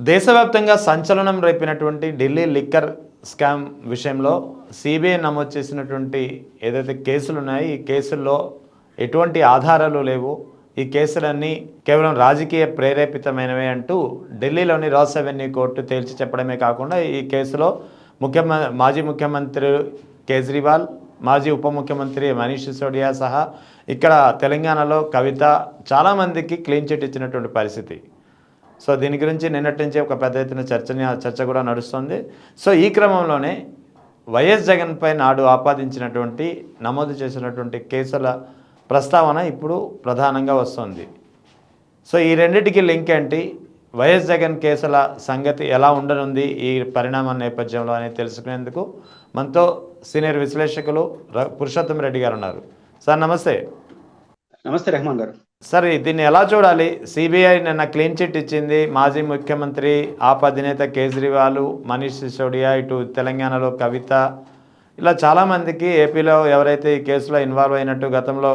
దేశవ్యాప్తంగా సంచలనం రేపినటువంటి Delhi liquor scam విషయంలో సిబిఐ నమోదు చేసినటువంటి ఏదైతే కేసులు ఉన్నాయో ఈ కేసుల్లో ఎటువంటి ఆధారాలు లేవు. ఈ కేసులన్నీ కేవలం రాజకీయ ప్రేరేపితమైనవే అంటూ ఢిల్లీలోని రాస్ అవెన్యూ కోర్టు తేల్చి చెప్పడమే కాకుండా ఈ కేసులో మాజీ ముఖ్యమంత్రి కేజ్రీవాల్, మాజీ ఉప ముఖ్యమంత్రి మనీష్ సిసోడియా సహా ఇక్కడ తెలంగాణలో కవిత చాలామందికి క్లీన్ చిట్ ఇచ్చినటువంటి పరిస్థితి. సో దీని గురించి నిన్నటి నుంచి ఒక పెద్ద ఎత్తున చర్చ కూడా నడుస్తుంది. సో ఈ క్రమంలోనే వైఎస్ జగన్పై నాడు ఆపాదించినటువంటి నమోదు చేసినటువంటి కేసుల ప్రస్తావన ఇప్పుడు ప్రధానంగా వస్తుంది. సో ఈ రెండింటికి లింక్ ఏంటి, వైఎస్ జగన్ కేసుల సంగతి ఎలా ఉండనుంది ఈ పరిణామం నేపథ్యంలో అనేది తెలుసుకునేందుకు మనతో సీనియర్ విశ్లేషకులు పురుషోత్తం రెడ్డి గారు ఉన్నారు. సార్ నమస్తే. నమస్తే రెహమాన్ గారు. సార్ దీన్ని ఎలా చూడాలి? సిబిఐ నిన్న క్లీన్ చిట్ ఇచ్చింది. మాజీ ముఖ్యమంత్రి ఆప్ అధినేత కేజ్రీవాల్, మనీష్ సిసోడియా, ఇటు తెలంగాణలో కవిత, ఇలా చాలామందికి ఏపీలో ఎవరైతే ఈ కేసులో ఇన్వాల్వ్ అయినట్టు గతంలో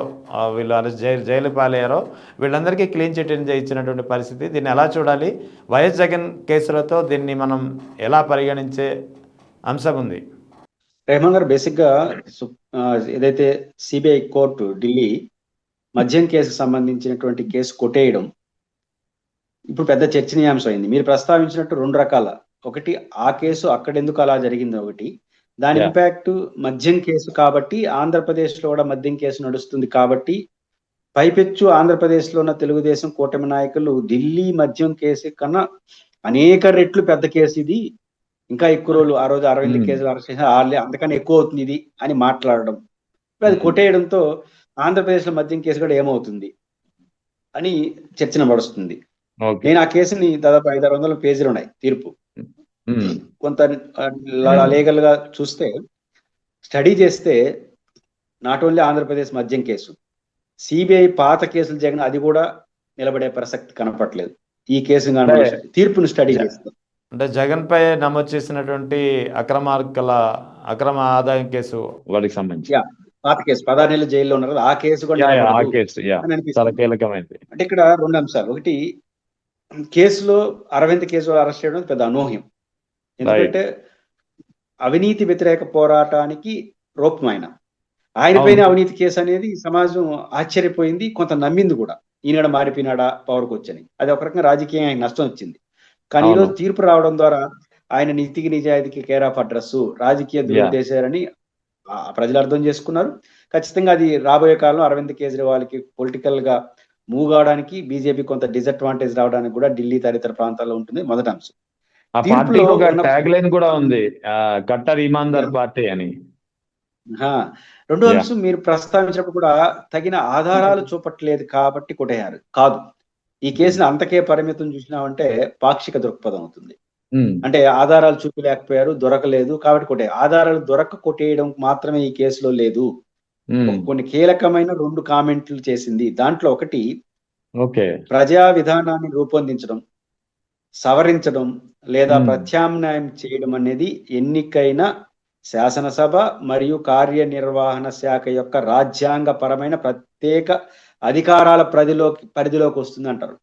వీళ్ళు జైలు పాలయ్యారో వీళ్ళందరికీ క్లీన్ చిట్ ఇచ్చినటువంటి పరిస్థితి. దీన్ని ఎలా చూడాలి? వైఎస్ జగన్ కేసులతో దీన్ని మనం ఎలా పరిగణించే అంశం ఉంది? రెహమాన్ గారు, బేసిక్గా ఏదైతే సిబిఐ కోర్టు ఢిల్లీ మద్యం కేసుకు సంబంధించినటువంటి కేసు కొట్టేయడం ఇప్పుడు పెద్ద చర్చనీయాంశం అయింది. మీరు ప్రస్తావించినట్టు రెండు రకాల, ఒకటి ఆ కేసు అక్కడెందుకు అలా జరిగింది, ఒకటి దాని ఇంపాక్ట్ మద్యం కేసు కాబట్టి ఆంధ్రప్రదేశ్లో కూడా మద్యం కేసు నడుస్తుంది కాబట్టి పైపెచ్చు ఆంధ్రప్రదేశ్లో ఉన్న తెలుగుదేశం కూటమి నాయకులు ఢిల్లీ మద్యం కేసు కన్నా అనేక రెట్లు పెద్ద కేసు ఇది, ఇంకా ఎక్కువ రోజులు ఆ రోజు 60 కేసులు అరెస్ట్ చేసిన అంతకన్నా ఎక్కువ అవుతుంది ఇది అని మాట్లాడడం, అది కొట్టేయడంతో ఆంధ్రప్రదేశ్లో మద్యం కేసు కూడా ఏమవుతుంది అని చర్చ నడుస్తుంది. నేను ఆ కేసుని దాదాపు 500-600 పేజీలు ఉన్నాయి తీర్పు. కొంత లీగల్ గా చూస్తే, స్టడీ చేస్తే నాట్ ఓన్లీ ఆంధ్రప్రదేశ్ మద్యం కేసు, సిబిఐ పాత కేసులు జగన్ అది కూడా నిలబడే ప్రసక్తి కనపట్లేదు. ఈ కేసు తీర్పును స్టడీ చేస్తే అంటే జగన్ పై నమోదు చేసినటువంటి అక్రమ ఆదాయం కేసు వాడికి సంబంధించి పాత కేసు 16 నెలలు జైల్లో ఉన్నారు, ఆ కేసు కూడా కీలకమైంది. అంటే ఇక్కడ రెండు అంశాలు, ఒకటి కేసులో అరవింద్ కేసులో అరెస్ట్ చేయడం పెద్ద అనూహ్యం, ఎందుకంటే అవినీతి వ్యతిరేక పోరాటానికి రూపం ఆయన పైన అవినీతి కేసు అనేది సమాజం ఆశ్చర్యపోయింది, కొంత నమ్మింది కూడా. ఈనాడు మారిపోయినాడా పవర్కి వచ్చని, అది ఒక రకంగా రాజకీయంగా ఆయన నష్టం వచ్చింది. కానీ ఈరోజు తీర్పు రావడం ద్వారా ఆయన నీతికి నిజాయితీకి కేర్ ఆఫ్ అడ్రస్, రాజకీయ దురుద్దేశాలని ప్రజలు అర్థం చేసుకున్నారు. ఖచ్చితంగా అది రాబోయే కాలంలో అరవింద్ కేజ్రీవాల్కి పొలిటికల్ గా మూవ్ అవడానికి, బీజేపీ కొంత డిసడ్వాంటేజ్ రావడానికి కూడా ఢిల్లీ తదితర ప్రాంతాల్లో ఉంటుంది. మొదటి అంశం. కూడా ఉంది, కట్టర్ ఇమాందార్ పార్టీ అని. రెండో అంశం, మీరు ప్రస్తావించినప్పుడు కూడా తగిన ఆధారాలు చూపట్లేదు కాబట్టి కొట్టేయారు కాదు. ఈ కేసుని అంతకే పరిమితం చూసినామంటే పాక్షిక దృక్పథం అవుతుంది. అంటే ఆధారాలు చూపలేకపోయారు, దొరకలేదు కాబట్టి కొట్టే, ఆధారాలు దొరక కొట్టేయడం మాత్రమే ఈ కేసులో లేదు. కొన్ని కీలకమైన 2 కామెంట్లు చేసింది. దాంట్లో ఒకటి, ప్రజా విధానాన్ని రూపొందించడం, సవరించడం లేదా ప్రత్యామ్నాయం చేయడం అనేది ఎన్నికైన శాసనసభ మరియు కార్యనిర్వహణ శాఖ యొక్క రాజ్యాంగపరమైన ప్రత్యేక అధికారాల పరిధిలోకి వస్తుంది అంటారు.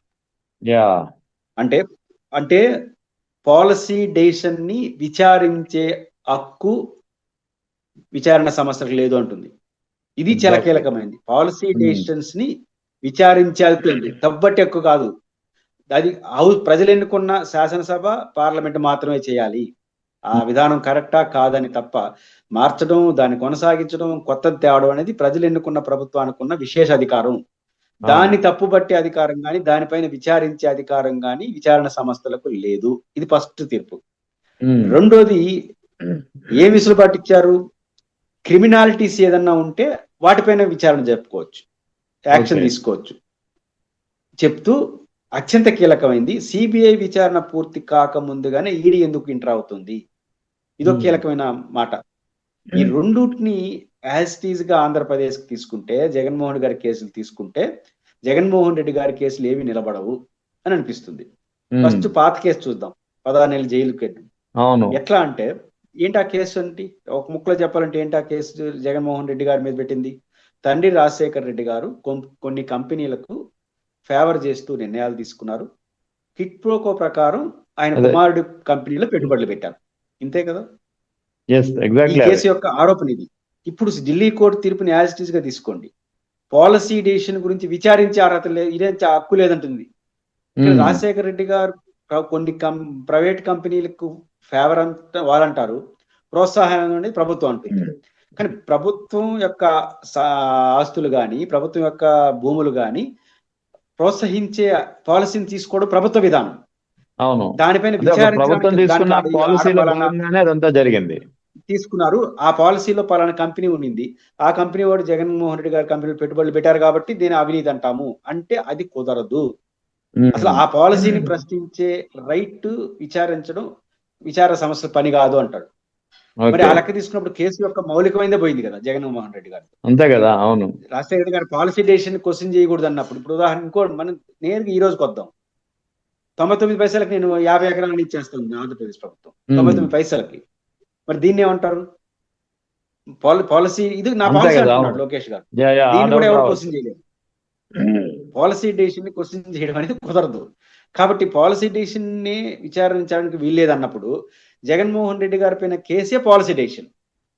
అంటే పాలసీ డెసిషన్ ని విచారించే హక్కు విచారణ సంస్థలకు లేదు అంటుంది. ఇది చాలా కీలకమైనది. పాలసీ డెసిషన్స్ ని విచారించాల్సింది, తబ్బట్టి హక్కు కాదు. అది ప్రజలు ఎన్నుకున్న శాసనసభ, పార్లమెంట్ మాత్రమే చేయాలి. ఆ విధానం కరెక్టా కాదని తప్ప మార్చడం, దాన్ని కొనసాగించడం, కొత్తది తేవడం అనేది ప్రజలు ఎన్నుకున్న ప్రభుత్వానికి ఉన్న విశేష అధికారం. దాన్ని తప్పుబట్టే అధికారం కానీ, దానిపైన విచారించే అధికారం కానీ విచారణ సంస్థలకు లేదు. ఇది ఫస్ట్ తీర్పు. రెండోది, ఏ విసులుబాటు ఇచ్చారు, క్రిమినాలిటీస్ ఏదన్నా ఉంటే వాటిపైన విచారణ జరుపుకోవచ్చు, యాక్షన్ తీసుకోవచ్చు చెప్తూ అత్యంత కీలకమైంది, సిబిఐ విచారణ పూర్తి కాకముందుగానే ఈడీ ఎందుకు ఎంటర్ అవుతుంది, ఇదొక కీలకమైన మాట. ఈ రెండుటిని యాజ్ టీజ్ గా ఆంధ్రప్రదేశ్ కి తీసుకుంటే, జగన్మోహన్ గారి కేసులు తీసుకుంటే, జగన్మోహన్ రెడ్డి గారి కేసులు ఏవి నిలబడవు అని అనిపిస్తుంది. ఫస్ట్ పాత కేసు చూద్దాం, 16 నెలలు జైలుకి. ఎట్లా అంటే ఏంటి ఆ కేసు అంటే, ఒక ముక్కలో చెప్పాలంటే ఏంటి ఆ కేసు జగన్మోహన్ రెడ్డి గారి మీద పెట్టింది, తండ్రి రాజశేఖర్ రెడ్డి గారు కొన్ని కంపెనీలకు ఫేవర్ చేస్తూ నిర్ణయాలు తీసుకున్నారు. కిట్ ప్రోకో ప్రకారం ఆయన అదే. కుమారుడు కంపెనీలో పెట్టుబడులు పెట్టారు. ఇంతే కదా. ఎస్ ఈ ఎగ్జాక్ట్లీ కేసు యొక్క ఆరోపణ ఇది. ఇప్పుడు ఢిల్లీ కోర్టు తీర్పుని యాజ్ ఇట్ ఈస్ గా తీసుకోండి. పాలసీ డెసిషన్ గురించి విచారించే అర్హత లేదు, ఇదే హక్కు లేదంటుంది. ఇక్కడ రాజశేఖర రెడ్డి గారు కొన్ని ప్రైవేట్ కంపెనీలకు ఫేవర్ అంతా వాళ్ళంటారు, ప్రోత్సాహం అనేది ప్రభుత్వం అంటుంది. కానీ ప్రభుత్వం యొక్క ఆస్తులు కానీ, ప్రభుత్వం యొక్క భూములు కానీ ప్రోత్సహించే పాలసీని తీసుకోవడం ప్రభుత్వ విధానం. అవును, దానిపైన ప్రభుత్వం తీసుకున్న పాలసీలో విచారించడానికి భాగంగానే అదంతా జరిగింది. తీసుకున్నారు. ఆ పాలసీలో పలానా కంపెనీ ఉండింది, ఆ కంపెనీ వాడు జగన్మోహన్ రెడ్డి గారి కంపెనీలు పెట్టుబడులు పెట్టారు కాబట్టి దీని అవినీతి అంటాము అంటే అది కుదరదు. అసలు ఆ పాలసీని ప్రశ్నించే రైట్ విచారించడం విచార సమస్య పని కాదు అంటాడు. మరి ఆ లెక్క తీసుకున్నప్పుడు కేసు యొక్క మౌలికమైనదే పోయింది కదా జగన్మోహన్ రెడ్డి గారు. అంతే కదా. అవును, రాజశేఖర రెడ్డి గారు పాలసీ డెసిషన్ క్వశ్చన్ చేయకూడదు అన్నప్పుడు, ఇప్పుడు ఉదాహరణ ఇంకో మనం నేరుగా ఈ రోజుకి వద్దాం. 99 పైసలకి నేను 50 ఎకరాలను ఇచ్చేస్తాను ఆంధ్రప్రదేశ్ ప్రభుత్వం, 99 పైసలకి. మరి దీన్ని ఏమంటారు? పాలసీ ఇది నా పాలసీ అంటున్నాడు లోకేష్ గారు. దీన్ని కూడా ఎవరు క్వశ్చన్ చేయలేదు. పాలసీ డెసిషన్ ని క్వశ్చన్ చేయడం అనేది కుదరదు. కాబట్టి పాలసీ డెసిషన్ ని విచారించడానికి వీల్లేదు అన్నప్పుడు జగన్మోహన్ రెడ్డి గారి పైన కేసే పాలసీ డెసిషన్,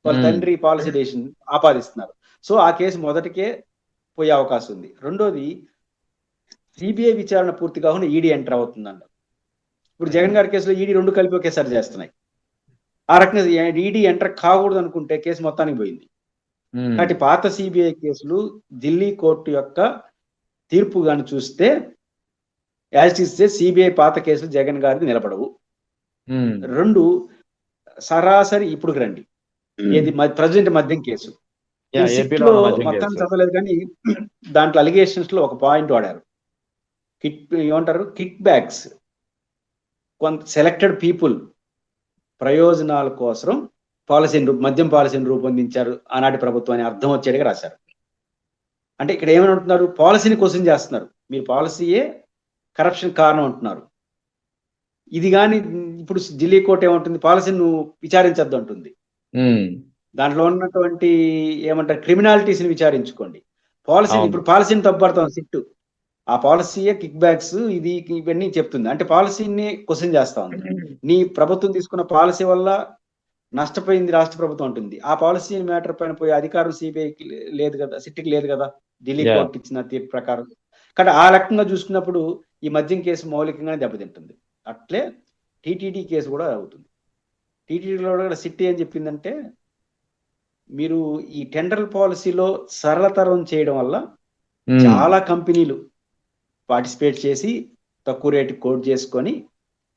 వాళ్ళ తండ్రి పాలసీ డెసిషన్ ఆపాదిస్తున్నారు. సో ఆ కేసు మొదటికే పోయే అవకాశం ఉంది. రెండోది, సిబిఐ విచారణ పూర్తి కాకుండా ఈడీ ఎంటర్ అవుతుందంట. ఇప్పుడు జగన్ గారి కేసులో ఈడీ రెండు కలిపి ఒకేసారి చేస్తున్నాయి. ఆ రకంగా ఈడీ ఎంటర్ కాకూడదు అనుకుంటే కేసు మొత్తానికి పోయింది. కాబట్టి పాత సిబిఐ కేసులు ఢిల్లీ కోర్టు యొక్క తీర్పు గాని చూస్తే యాజ్ ఇస్తే సిబిఐ పాత కేసులు జగన్ గారిది నిలబడవు. రెండు, సరాసరి ఇప్పుడు రండి, ఏది ప్రెసిడెంట్ మద్యం కేసు మొత్తాన్ని చదవలేదు కానీ దాంట్లో అలిగేషన్స్ లో ఒక పాయింట్ వాడారు. ఏమంటారు, కిక్ బ్యాక్స్ కొంత సెలెక్టెడ్ పీపుల్ ప్రయోజనాల కోసం మద్యం పాలసీని రూపొందించారు ఆనాటి ప్రభుత్వాన్ని అర్థం వచ్చేట్టుగా రాశారు. అంటే ఇక్కడ ఏమంటున్నారు, పాలసీని క్వశ్చన్ చేస్తున్నారు. మీరు పాలసీయే కరప్షన్ కారణం అంటున్నారు. ఇది కానీ ఇప్పుడు ఢిల్లీ కోర్టు ఏమంటుంది, పాలసీని నువ్వు విచారించద్దు అంటుంది. దాంట్లో ఉన్నటువంటి ఏమంటారు క్రిమినాలిటీస్ ని విచారించుకోండి. పాలసీని ఇప్పుడు పాలసీని తప్పుపడతాం సిట్టు, ఆ పాలసీయే కిక్ బ్యాక్స్ ఇది ఇవన్నీ చెప్తుంది. అంటే పాలసీని క్వశ్చన్ చేస్తా ఉంది. నీ ప్రభుత్వం తీసుకున్న పాలసీ వల్ల నష్టపోయింది రాష్ట్ర ప్రభుత్వం ఉంటుంది. ఆ పాలసీ మ్యాటర్ పైన పోయే అధికారం సిబిఐకి లేదు కదా, సిట్కి లేదు కదా, ఢిల్లీ కోర్టు ఇచ్చిన తీర్పు ప్రకారం. కానీ ఆ రకంగా చూసుకున్నప్పుడు ఈ మద్యం కేసు మౌలికంగానే దెబ్బతింటుంది. అట్లే టీటీడీ కేసు కూడా అవుతుంది. టీటీడీలో కూడా సిట్ ఏం చెప్పిందంటే, మీరు ఈ టెండర్ పాలసీలో సరళతరం చేయడం వల్ల చాలా కంపెనీలు పార్టిసిపేట్ చేసి తక్కువ రేటు కోట్ చేసుకొని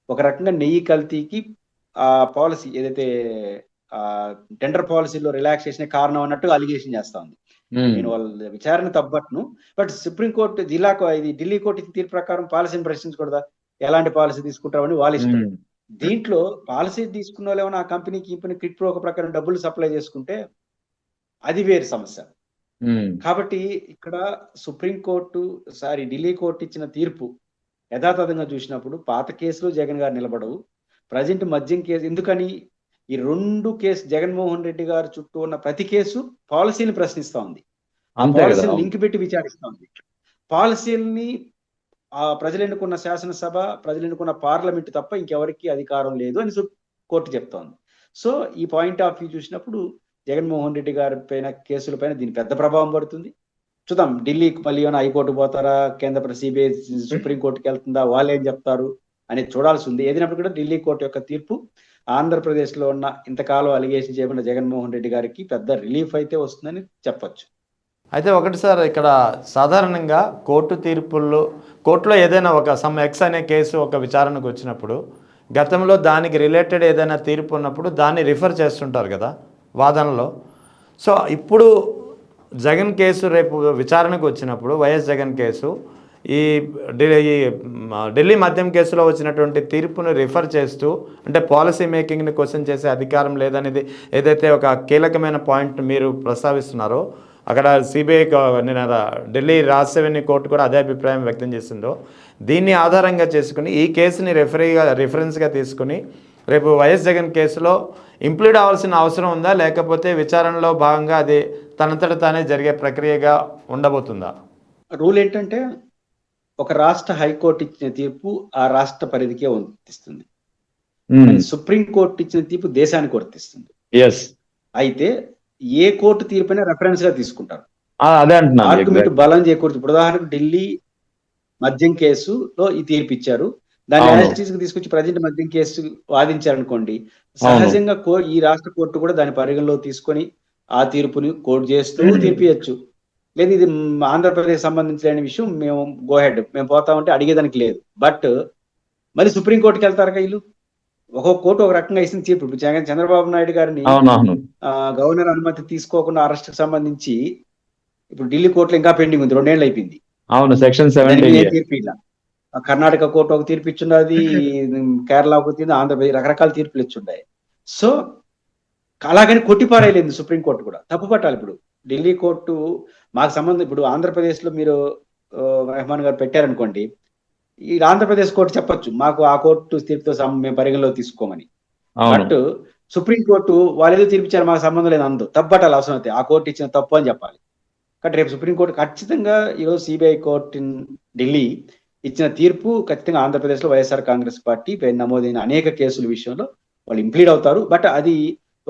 ఒక రకంగా నెయ్యి కల్తీకి ఆ పాలసీ ఏదైతే టెండర్ పాలసీలో రిలాక్సేషన్ కారణం అన్నట్టు అలిగేషన్ చేస్తా ఉంది. నేను వాళ్ళ విచారణ తప్పట్ను, బట్ సుప్రీంకోర్టు ఇది ఢిల్లీ కోర్టు ఇచ్చిన తీర్పు ప్రకారం పాలసీని ప్రశ్నించకూడదా, ఎలాంటి పాలసీ తీసుకుంటామని వాళ్ళ ఇష్టం. దీంట్లో పాలసీ తీసుకున్న వాళ్ళు ఏమైనా ఆ కంపెనీకి కిట్ ప్రో ప్రకారం డబ్బులు సప్లై చేసుకుంటే అది వేరు సమస్య. కాబట్టి ఇక్కడ సుప్రీంకోర్టు ఢిల్లీ కోర్టు ఇచ్చిన తీర్పు యథాతథంగా చూసినప్పుడు పాత కేసులు జగన్ గారు నిలబడవు. ప్రజెంట్ మద్యం కేసు ఎందుకని ఈ రెండు కేసు జగన్మోహన్ రెడ్డి గారు చుట్టూ ఉన్న ప్రతి కేసు పాలసీని ప్రశ్నిస్తా ఉంది, ఆ పాలసీని లింక్ పెట్టి విచారిస్తా ఉంది. పాలసీలని ప్రజలు ఎన్నుకున్న శాసనసభ, ప్రజలు ఎన్నుకున్న పార్లమెంట్ తప్ప ఇంకెవరికి అధికారం లేదు అని కోర్టు చెప్తోంది. సో ఈ పాయింట్ ఆఫ్ వ్యూ చూసినప్పుడు జగన్మోహన్ రెడ్డి గారి పైన కేసుల పైన దీని పెద్ద ప్రభావం పడుతుంది. చూద్దాం, ఢిల్లీకి మళ్ళీ ఏమైనా హైకోర్టు పోతారా, కేంద్ర సిబిఐ సుప్రీంకోర్టుకి వెళ్తుందా, వాళ్ళు ఏం చెప్తారు అనేది చూడాల్సి ఉంది. ఏదైనప్పుడు కూడా ఢిల్లీ కోర్టు యొక్క తీర్పు ఆంధ్రప్రదేశ్ లో ఉన్న ఇంతకాలం అలిగేషన్ చేయబడిన జగన్మోహన్ రెడ్డి గారికి పెద్ద రిలీఫ్ అయితే వస్తుందని చెప్పొచ్చు. అయితే ఒకటి సార్, ఇక్కడ సాధారణంగా కోర్టులో ఏదైనా ఒక ఎక్స్ అనే కేసు ఒక విచారణకు వచ్చినప్పుడు గతంలో దానికి రిలేటెడ్ ఏదైనా తీర్పు ఉన్నప్పుడు దాన్ని రిఫర్ చేస్తుంటారు కదా వాదనలో. సో ఇప్పుడు జగన్ కేసు రేపు విచారణకు వచ్చినప్పుడు వైఎస్ జగన్ కేసు ఈ ఢిల్లీ మద్యం కేసులో వచ్చినటువంటి తీర్పును రిఫర్ చేస్తూ, అంటే పాలసీ మేకింగ్ని క్వశ్చన్ చేసే అధికారం లేదనేది ఏదైతే ఒక కీలకమైన పాయింట్ మీరు ప్రస్తావిస్తున్నారో, అక్కడ సిబిఐ ఢిల్లీ రాజధాని కోర్టు కూడా అదే అభిప్రాయం వ్యక్తం చేసిందో, దీన్ని ఆధారంగా చేసుకుని ఈ కేసుని రిఫరెన్స్గా తీసుకుని రేపు వైఎస్ జగన్ కేసులో ఇంప్లీడ్ అవ్వాల్సిన అవసరం ఉందా, లేకపోతే విచారణలో భాగంగా అది తనంతట తానే జరిగే ప్రక్రియగా ఉండబోతుందా? రూల్ ఏంటంటే ఒక రాష్ట్ర హైకోర్టు ఇచ్చిన తీర్పు ఆ రాష్ట్ర పరిధికే వర్తిస్తుంది. సుప్రీం కోర్టు ఇచ్చిన తీర్పు దేశానికి వర్తిస్తుంది. ఎస్, అయితే ఏ కోర్టు తీర్పునే రెఫరెన్స్ గా తీసుకుంటారు. అదే అంటున్నాను. ఆర్గ్యుమెంట్ బలం చేకూర్చు. ఇప్పుడు ఉదాహరణకు ఢిల్లీ మద్యం కేసులో ఈ తీర్పు ఇచ్చారు. దాన్ని అవును. యాజిటీస్ కి తీసుకొచ్చి ప్రజెంట్ మద్యం కేసు వాదించారనుకోండి, సహజంగా ఈ రాష్ట్ర కోర్టు కూడా దాని పరిగణలో తీసుకొని ఆ తీర్పుని కోర్టు చేస్తూ తీర్పు ఇవ్వచ్చు. లేదు ఇది ఆంధ్రప్రదేశ్ సంబంధించిన విషయం, మేము గో హెడ్, మేము పోతామంటే అడిగేదానికి లేదు. బట్ మరి సుప్రీంకోర్టుకి వెళ్తారు వీళ్ళు. ఒక్కొక్క కోర్టు ఒక రకంగా ఇచ్చిన తీర్పు. ఇప్పుడు చంద్రబాబు నాయుడు గారిని అవునవును. గవర్నర్ అనుమతి తీసుకోకుండా అరెస్ట్ కి సంబంధించి ఇప్పుడు ఢిల్లీ కోర్టులో ఇంకా పెండింగ్ ఉంది, 2 ఏళ్ళు అయిపోయింది. అవును, సెక్షన్ దాని మీద 17. తీర్పు ఇలా కర్ణాటక కోర్టు ఒక తీర్పు ఇచ్చున్నది, కేరళ ఒక తీర్పు, ఆంధ్రప్రదేశ్ రకరకాల తీర్పులు ఇచ్చున్నాయి. సో అలాగని కొట్టిపారేయలేదు సుప్రీంకోర్టు కూడా, తప్పు పట్టాలి. ఇప్పుడు ఢిల్లీ కోర్టు మాకు సంబంధం, ఇప్పుడు ఆంధ్రప్రదేశ్ లో మీరు రెహమాన్ గారు పెట్టారనుకోండి, ఈ ఆంధ్రప్రదేశ్ కోర్టు చెప్పొచ్చు మాకు ఆ కోర్టు తీర్పుతో మేము పరిగణలో తీసుకోమని. బట్ సుప్రీంకోర్టు వాళ్ళు ఏదో తీర్పిచ్చారు మాకు సంబంధం లేదు అందు, తప్పట్టాలి. అవసరం అయితే ఆ కోర్టు ఇచ్చిన తప్పు అని చెప్పాలి. కాబట్టి రేపు సుప్రీంకోర్టు ఖచ్చితంగా ఈరోజు సిబిఐ కోర్టు ఢిల్లీ ఇచ్చిన తీర్పు ఖచ్చితంగా ఆంధ్రప్రదేశ్ లో వైఎస్ఆర్ కాంగ్రెస్ పార్టీ నమోదైన అనేక కేసుల విషయంలో వాళ్ళు ఇంప్లీడ్ అవుతారు. బట్ అది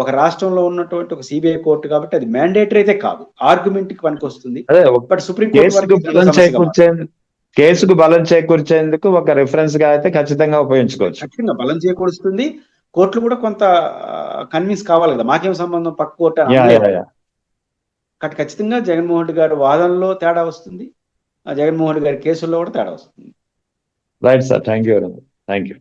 ఒక రాష్ట్రంలో ఉన్నటువంటి ఒక సిబిఐ కోర్టు కాబట్టి అది మ్యాండేటరీ అయితే కాదు, ఆర్గ్యుమెంట్ కి పనికి వస్తుంది. బట్ కేసుకు బలం చేకూర్చేందుకు ఒక రిఫరెన్స్ గా అయితే ఖచ్చితంగా ఉపయోగించుకోవచ్చు. ఖచ్చితంగా బలం చేకూరుస్తుంది. కోర్టులు కూడా కొంత కన్విన్స్ కావాలి కదా, మాకేం సంబంధం పక్క కోర్టు కాబట్టి ఖచ్చితంగా జగన్మోహన్ రెడ్డి గారి వాదనలో తేడా వస్తుంది, జగన్మోహన్ రెడ్డి గారి కేసుల్లో కూడా తేడా వస్తుంది. Right sir, thank you.